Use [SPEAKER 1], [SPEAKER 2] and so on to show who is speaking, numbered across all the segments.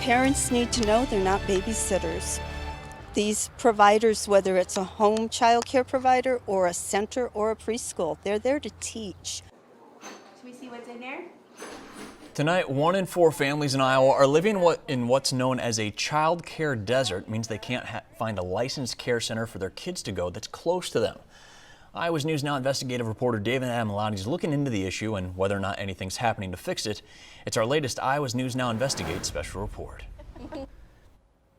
[SPEAKER 1] Parents need to know they're not babysitters. These providers, whether it's a home child care provider or a center or a preschool, they're there to teach.
[SPEAKER 2] Should we see what's in there?
[SPEAKER 3] Tonight, 1 in 4 families in Iowa are living in what's known as a child care desert. It means they can't find a licensed care center for their kids to go that's close to them. Iowa's News Now investigative reporter David Amelati is looking into the issue and whether or not anything's happening to fix it. It's our latest Iowa's News Now Investigate special report.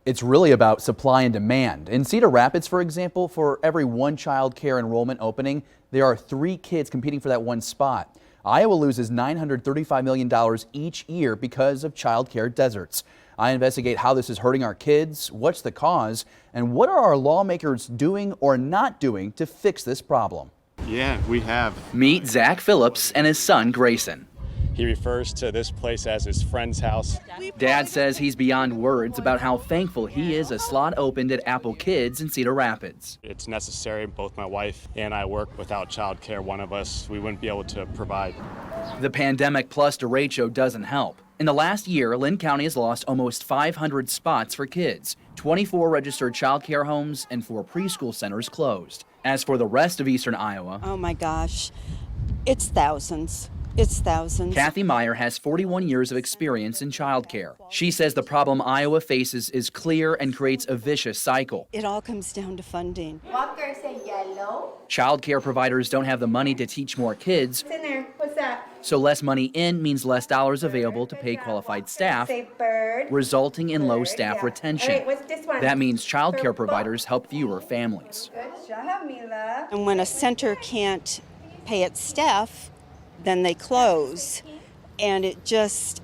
[SPEAKER 4] It's really about supply and demand. In Cedar Rapids, for example, for every one child care enrollment opening, there are 3 kids competing for that one spot. Iowa loses $935 million each year because of child care deserts. I investigate how this is hurting our kids, what's the cause, and what are our lawmakers doing or not doing to fix this problem.
[SPEAKER 5] Yeah, we have.
[SPEAKER 4] Meet Zach Phillips and his son Grayson.
[SPEAKER 5] He refers to this place as his friend's house.
[SPEAKER 4] Dad says he's beyond words about how thankful he is a slot opened at Apple Kids in Cedar Rapids.
[SPEAKER 5] It's necessary. Both my wife and I work. Without childcare, one of us, we wouldn't be able to provide.
[SPEAKER 4] The pandemic plus derecho doesn't help. In the last year, Linn County has lost almost 500 spots for kids. 24 registered child care homes and 4 preschool centers closed. As for the rest of eastern Iowa,
[SPEAKER 1] Oh my gosh, it's thousands. It's thousands.
[SPEAKER 4] Kathy Meyer has 41 years of experience in childcare. She says the problem Iowa faces is clear and creates a vicious cycle.
[SPEAKER 1] It all comes down to funding.
[SPEAKER 2] Walker, say yellow.
[SPEAKER 4] Childcare providers don't have the money to teach more kids,
[SPEAKER 2] What's in there? What's that?
[SPEAKER 4] so less money in means less dollars available to pay qualified staff,
[SPEAKER 2] Say bird.
[SPEAKER 4] resulting in low
[SPEAKER 2] Bird,
[SPEAKER 4] staff
[SPEAKER 2] yeah.
[SPEAKER 4] retention.
[SPEAKER 2] All right, what's this one?
[SPEAKER 4] That means childcare
[SPEAKER 2] Purple.
[SPEAKER 4] providers help fewer families.
[SPEAKER 2] Good job, Mila.
[SPEAKER 1] And when a center can't pay its staff, then they close, and it just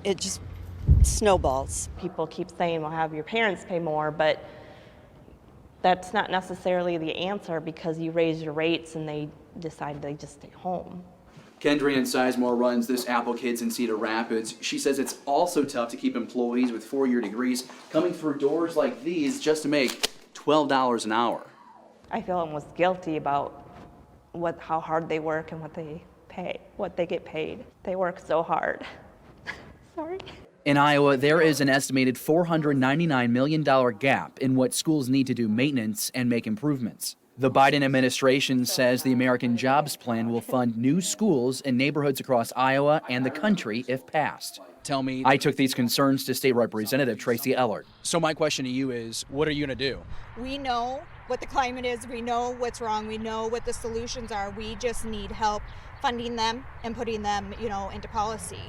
[SPEAKER 1] snowballs.
[SPEAKER 6] People keep saying, well, have your parents pay more, but that's not necessarily the answer because you raise your rates and they decide they just stay home.
[SPEAKER 4] Kendrian Sizemore runs this Apple Kids in Cedar Rapids. She says it's also tough to keep employees with 4-year degrees coming through doors like these just to make $12 an hour.
[SPEAKER 6] I feel almost guilty about how hard they work and what they get paid. They work so hard. Sorry.
[SPEAKER 4] In Iowa, there is an estimated $499 million gap in what schools need to do maintenance and make improvements. The Biden administration says the American Jobs Plan will fund new schools in neighborhoods across Iowa and the country if passed. I took these concerns to State Representative Tracy Ellert.
[SPEAKER 7] So my question to you is, what are you going to do?
[SPEAKER 8] We know what the climate is. We know what's wrong. We know what the solutions are. We just need help funding them and putting them, into policy.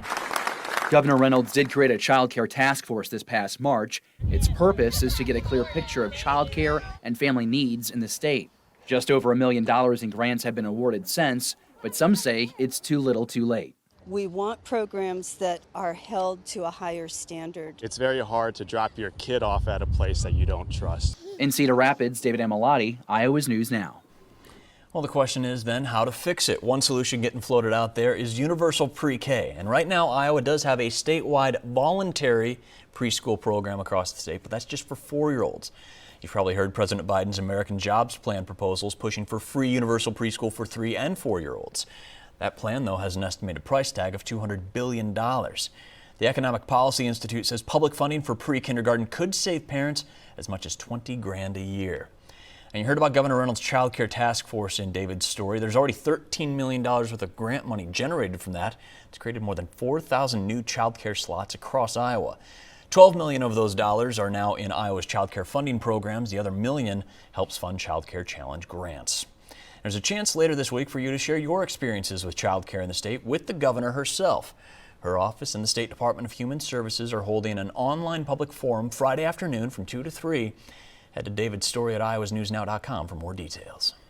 [SPEAKER 4] Governor Reynolds did create a child care task force this past March. Its purpose is to get a clear picture of child care and family needs in the state. Just over $1 million in grants have been awarded since, but some say it's too little too late.
[SPEAKER 1] We want programs that are held to a higher standard.
[SPEAKER 5] It's very hard to drop your kid off at a place that you don't trust.
[SPEAKER 4] In Cedar Rapids, David Amelati, Iowa's News Now.
[SPEAKER 3] Well, the question is then how to fix it. One solution getting floated out there is universal pre-K. And right now, Iowa does have a statewide voluntary preschool program across the state, but that's just for 4-year-olds. You've probably heard President Biden's American Jobs Plan proposals pushing for free universal preschool for 3 and 4-year-olds. That plan, though, has an estimated price tag of $200 billion. The Economic Policy Institute says public funding for pre-kindergarten could save parents as much as $20 grand a year. And you heard about Governor Reynolds' child care task force in David's story. There's already $13 million worth of grant money generated from that. It's created more than 4,000 new child care slots across Iowa. $12 million of those dollars are now in Iowa's child care funding programs. The other $1 million helps fund Child Care Challenge grants. There's a chance later this week for you to share your experiences with child care in the state with the governor herself. Her office and the State Department of Human Services are holding an online public forum Friday afternoon from 2 to 3. Head to David's story at iowasnewsnow.com for more details.